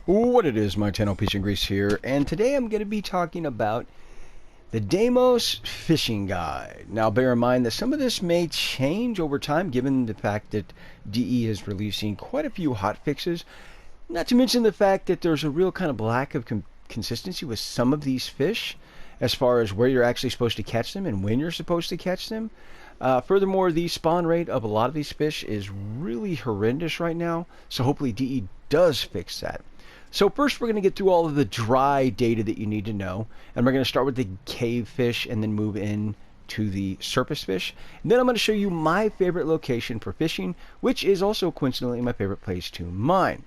What it is, my Martino Peach and Grease here, and today I'm going to be talking about the Deimos fishing guide. Now bear in mind that some of this may change over time given the fact that DE is releasing quite a few hotfixes, not to mention the fact that there's a real kind of lack of consistency with some of these fish as far as where you're actually supposed to catch them and when you're supposed to catch them. Furthermore, the spawn rate of a lot of these fish is really horrendous right now, so hopefully DE does fix that. So first we're going to get through all of the dry data that you need to know, and we're going to start with the cave fish and then move in to the surface fish. And then I'm going to show you my favorite location for fishing, which is also coincidentally my favorite place to mine.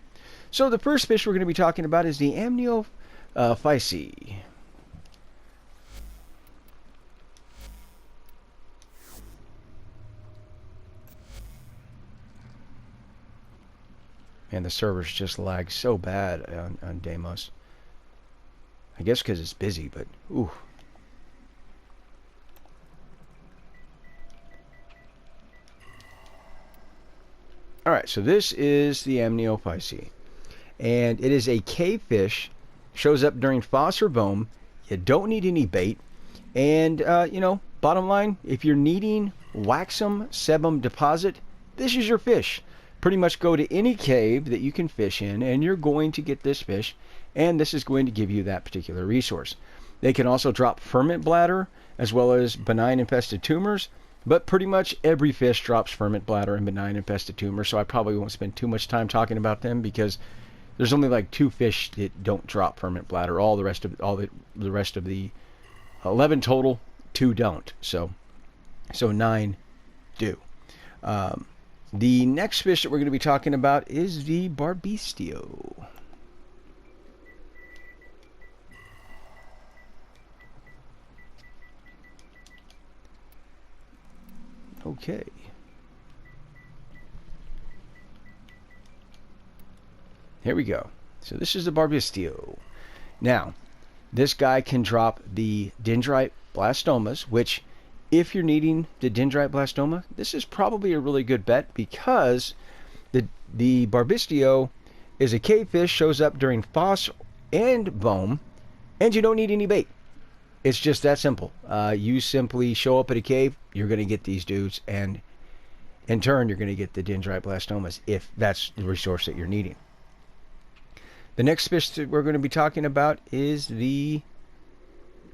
So the first fish we're going to be talking about is the Amnio Physi. Man, the servers just lag so bad on Deimos. I guess because it's busy, but ooh. Alright, so this is the Amnio Physi. And it is a cave fish. Shows up during Foss or Voam. You don't need any bait. And, bottom line, if you're needing Waxum Sebum deposit, this is your fish. Pretty much go to any cave that you can fish in and you're going to get this fish, and this is going to give you that particular resource. They can also drop ferment bladder as well as benign infested tumors, but pretty much every fish drops ferment bladder and benign infested tumors, so I probably won't spend too much time talking about them because there's only like 2 fish that don't drop ferment bladder. All the rest of the 11 total, 2 don't. So 9 do. The next fish that we're going to be talking about is the Barbistio. Okay. Here we go. So this is the Barbistio. Now, this guy can drop the Dendrite Blastomas, which if you're needing the Dendrite Blastoma, this is probably a really good bet because the Barbistio is a cave fish, shows up during Foss and Voam, and you don't need any bait. It's just that simple. You simply show up at a cave, you're going to get these dudes, and in turn, you're going to get the Dendrite Blastomas if that's the resource that you're needing. The next fish that we're going to be talking about is the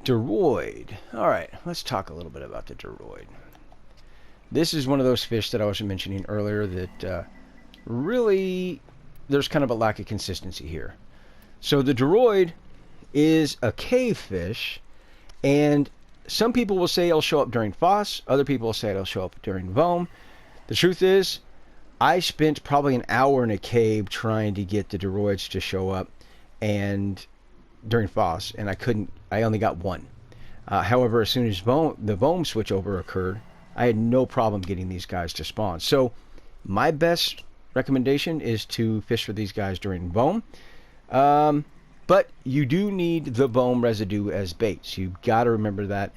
Droid. Alright, let's talk a little bit about the Droid. This is one of those fish that I was mentioning earlier that really there's kind of a lack of consistency here. So the Droid is a cave fish, and some people will say it'll show up during Foss, other people will say it'll show up during Voam. The truth is, I spent probably an hour in a cave trying to get the Droids to show up and during Foss, and I only got 1. However, as soon as the Voam switchover occurred, I had no problem getting these guys to spawn. So my best recommendation is to fish for these guys during Voam. But you do need the Voam residue as baits. You've got to remember that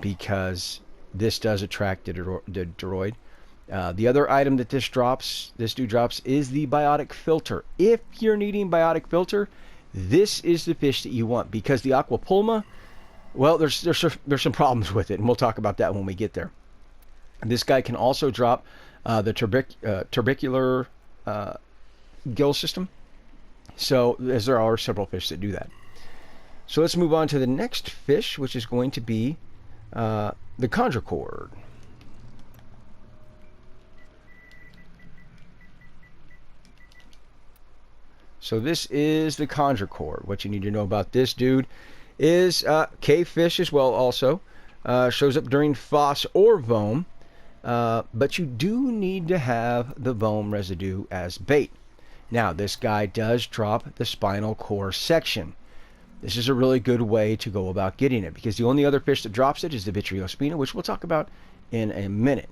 because this does attract the Droid. The other item that this dude drops is the biotic filter. If you're needing biotic filter, this is the fish that you want because the Aquapomo, well, there's some problems with it, and we'll talk about that when we get there. This guy can also drop the turbicular gill system. So, as there are several fish that do that. So let's move on to the next fish, which is going to be the Conjur Core. So this is the Conjur Core. What you need to know about this dude is cave fish as well also. Shows up during Foss or Voam. But you do need to have the Voam residue as bait. Now, this guy does drop the spinal core section. This is a really good way to go about getting it because the only other fish that drops it is the Bitchy Ospina, which we'll talk about in a minute.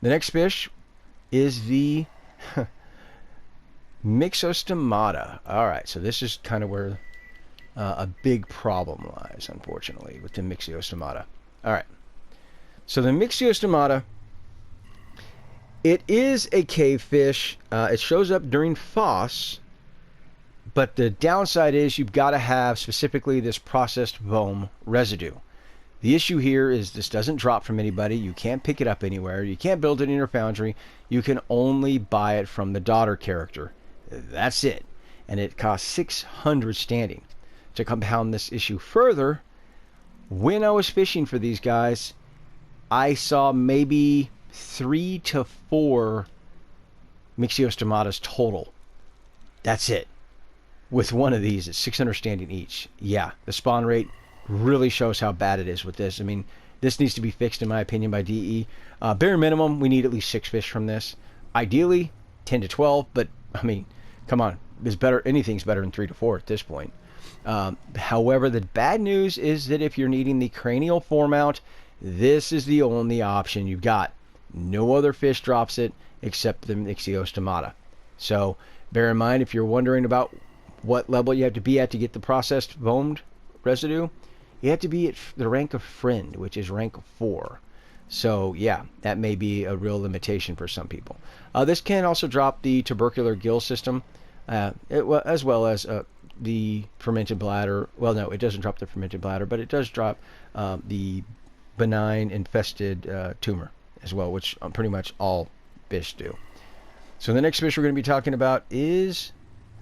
The next fish is the Mixio Stamata. Alright, so this is kind of where a big problem lies, unfortunately, with the Mixio Stamata. Alright, so the Mixio Stamata, it is a cave fish. It shows up during Foss, But the downside is you've got to have specifically this processed foam residue. The issue here is this doesn't drop from anybody. You can't pick it up anywhere. You can't build it in your foundry. You can only buy it from the daughter character. That's it. And it costs 600 standing. To compound this issue further, when I was fishing for these guys, I saw maybe 3 to 4 Mixio Stamatas total. That's it. With one of these, it's 600 standing each. Yeah, the spawn rate really shows how bad it is with this. I mean, this needs to be fixed, in my opinion, by DE. Bare minimum, we need at least 6 fish from this. Ideally, 10 to 12, but, I mean, come on. It's better. Anything's better than 3 to 4 at this point. However, the bad news is that if you're needing the cranial foremount, this is the only option you've got. No other fish drops it except the Mixio Stamata. So, bear in mind, if you're wondering about what level you have to be at to get the processed foamed residue, you have to be at the rank of friend, which is rank 4. So yeah, that may be a real limitation for some people. This can also drop the tubercular gill system, as well as the fermented bladder. Well, no, it doesn't drop the fermented bladder, but it does drop the benign infested tumor as well, which pretty much all fish do. So the next fish we're going to be talking about is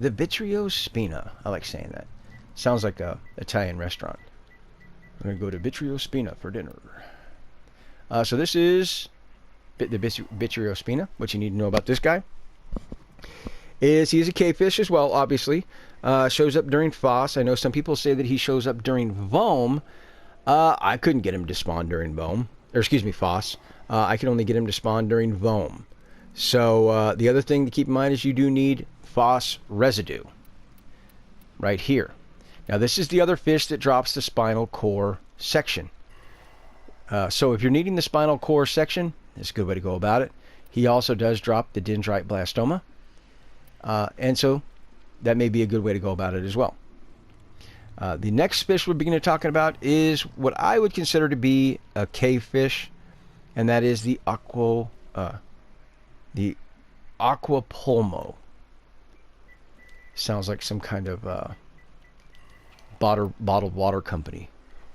the Bitchy Ospina. I like saying that. Sounds like a Italian restaurant. We're going to go to Bitchy Ospina for dinner. So this is the Bitchy Ospina. What you need to know about this guy is he's a cave fish as well, obviously. Shows up during FOSS. I know some people say that he shows up during VOM. I couldn't get him to spawn during VOM. Or excuse me, FOSS. I can only get him to spawn during VOM. So the other thing to keep in mind is you do need FOSS residue. Right here. Now this is the other fish that drops the spinal core section. So if you're needing the spinal core section, it's a good way to go about it. He also does drop the dendrite blastoma. And so that may be a good way to go about it as well. The next fish we're beginning talking about is what I would consider to be a cave fish, and that is the Aquapomo. Sounds like some kind of bottled water company.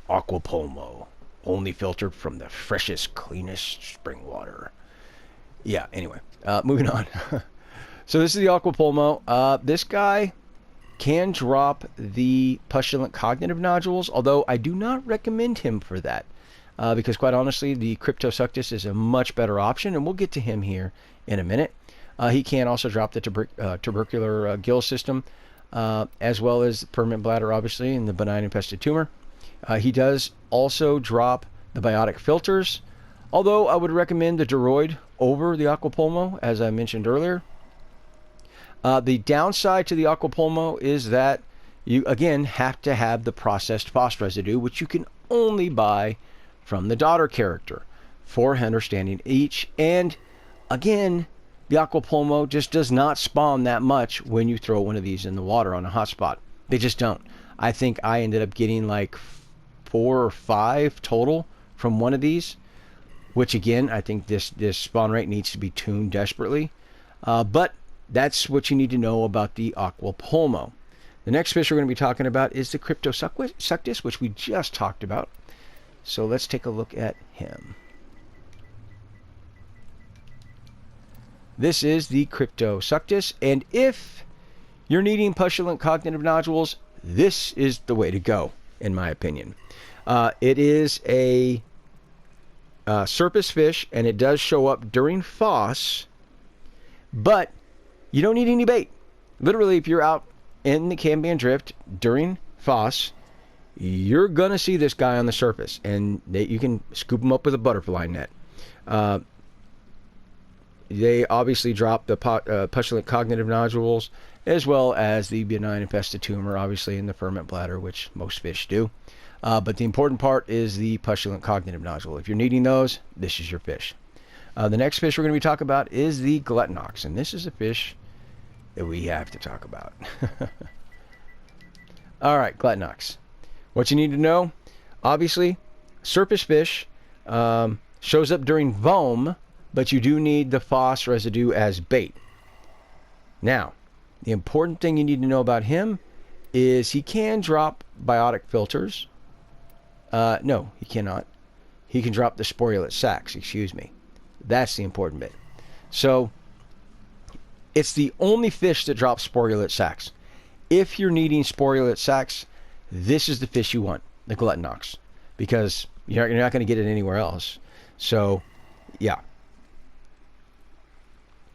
Aquapomo, only filtered from the freshest, cleanest spring water. Yeah, anyway, moving on. So this is the Aquapomo. This guy can drop the pustulant cognitive nodules, although I do not recommend him for that. Because quite honestly, the Cryptosuctus is a much better option, and we'll get to him here in a minute. He can also drop the tubercular gill system, as well as the permanent bladder, obviously, and the benign infested tumor. He does also drop the biotic filters, although I would recommend the Droid over the Aquapomo, as I mentioned earlier. The downside to the Aquapomo is that you, again, have to have the processed FOSS residue, which you can only buy from the daughter character, 400 standing each. And again, the Aquapomo just does not spawn that much when you throw one of these in the water on a hotspot. They just don't. I think I ended up getting like 4 or 5 total from one of these, which again, I think this spawn rate needs to be tuned desperately. But that's what you need to know about the Aquapomo. The next fish we're going to be talking about is the Cryptosuctus, which we just talked about. So let's take a look at him. This is the Cryptosuctus, and if you're needing pustulant cognitive nodules, this is the way to go, in my opinion. It is a surface fish, and it does show up during FOSS, but you don't need any bait. Literally, if you're out in the Cambion Drift during FOSS, you're going to see this guy on the surface, and you can scoop him up with a butterfly net. They obviously drop the pustulant cognitive nodules, as well as the benign infested tumor, obviously, in the ferment bladder, which most fish do. But the important part is the pustulant cognitive nodule. If you're needing those, this is your fish. The next fish we're going to be talking about is the Gluttonox, and this is a fish that we have to talk about. All right, Gluttonox. What you need to know, obviously, surface fish shows up during VOM, but you do need the FOSS residue as bait. Now, The important thing you need to know about him is he can drop biotic filters. No, he cannot. He can drop the sporulate sacs, excuse me. That's the important bit. So, it's the only fish that drops sporulate sacs. If you're needing sporulate sacs, this is the fish you want, the Gluttonox, because you're not going to get it anywhere else. So, yeah.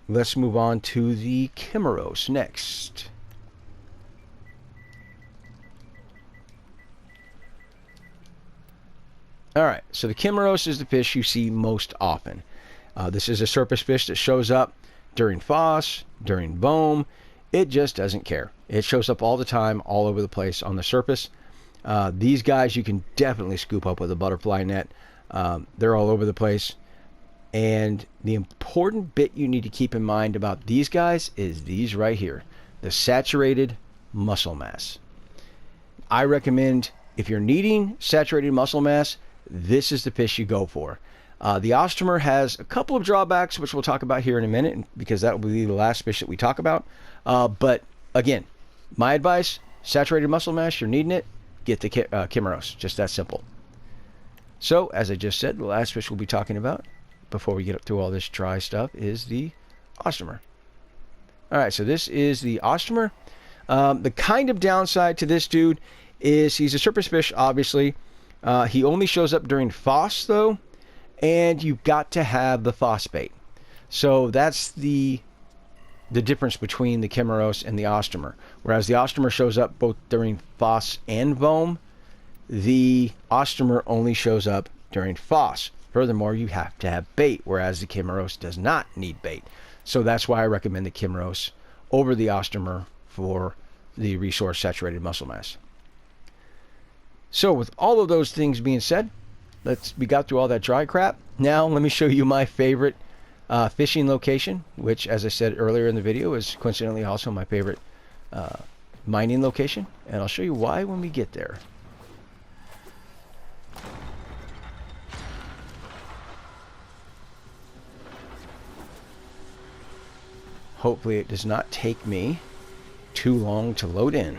Let's move on to the Kimaros next. Alright, so the Kimaros is the fish you see most often. This is a surface fish that shows up during FOSS, during BOEM. It just doesn't care. It shows up all the time, all over the place on the surface. These guys you can definitely scoop up with a butterfly net. They're all over the place. And the important bit you need to keep in mind about these guys is these right here. The saturated muscle mass. I recommend, if you're needing saturated muscle mass, this is the fish you go for. The Ostomer has a couple of drawbacks, which we'll talk about here in a minute, because that will be the last fish that we talk about. But again, my advice, saturated muscle mass, you're needing it, get the Kimaros. Just that simple. So, as I just said, the last fish we'll be talking about, before we get up through all this dry stuff, is the Ostomer. Alright, so this is the Ostomer. The kind of downside to this dude is he's a surface fish, obviously. He only shows up during FOSS, though, and you've got to have the phosphate. So that's the difference between the Kimaros and the Ostomer. Whereas the Ostomer shows up both during FOSS and BOEM, the Ostomer only shows up during FOSS. Furthermore, you have to have bait, whereas the Kimaros does not need bait. So that's why I recommend the Kimaros over the Ostomer for the resource saturated muscle mass. So with all of those things being said, we got through all that dry crap. Now let me show you my favorite fishing location, which, as I said earlier in the video, is coincidentally also my favorite mining location. And I'll show you why when we get there. Hopefully it does not take me too long to load in.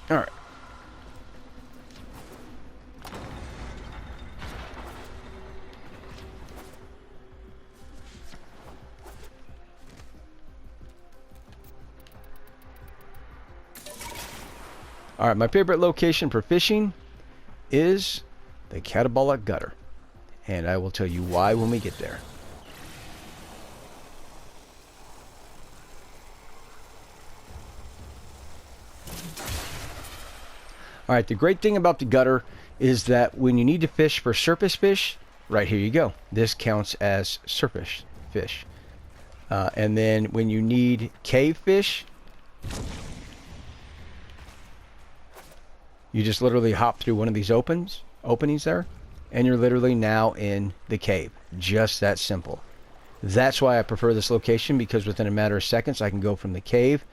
All right. All right, my favorite location for fishing is the Catabolic Gutter, and I will tell you why when we get there. Alright, the great thing about the gutter is that when you need to fish for surface fish, right here you go. This counts as surface fish. And then when you need cave fish, you just literally hop through one of these openings there, and you're literally now in the cave. Just that simple. That's why I prefer this location, because within a matter of seconds I can go from the cave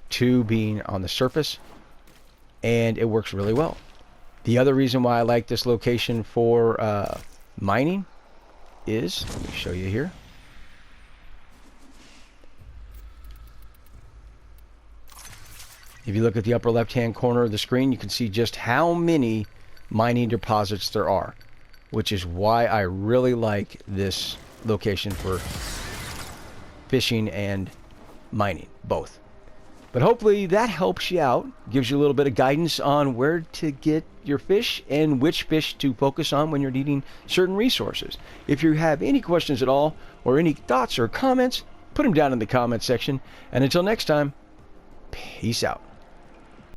to being on the surface, and it works really well. The other reason why I like this location for mining is, let me show you here. If you look at the upper left hand corner of the screen, you can see just how many mining deposits there are, which is why I really like this location for fishing and mining, both. But hopefully that helps you out, gives you a little bit of guidance on where to get your fish and which fish to focus on when you're needing certain resources. If you have any questions at all, or any thoughts or comments, put them down in the comment section. And until next time, peace out.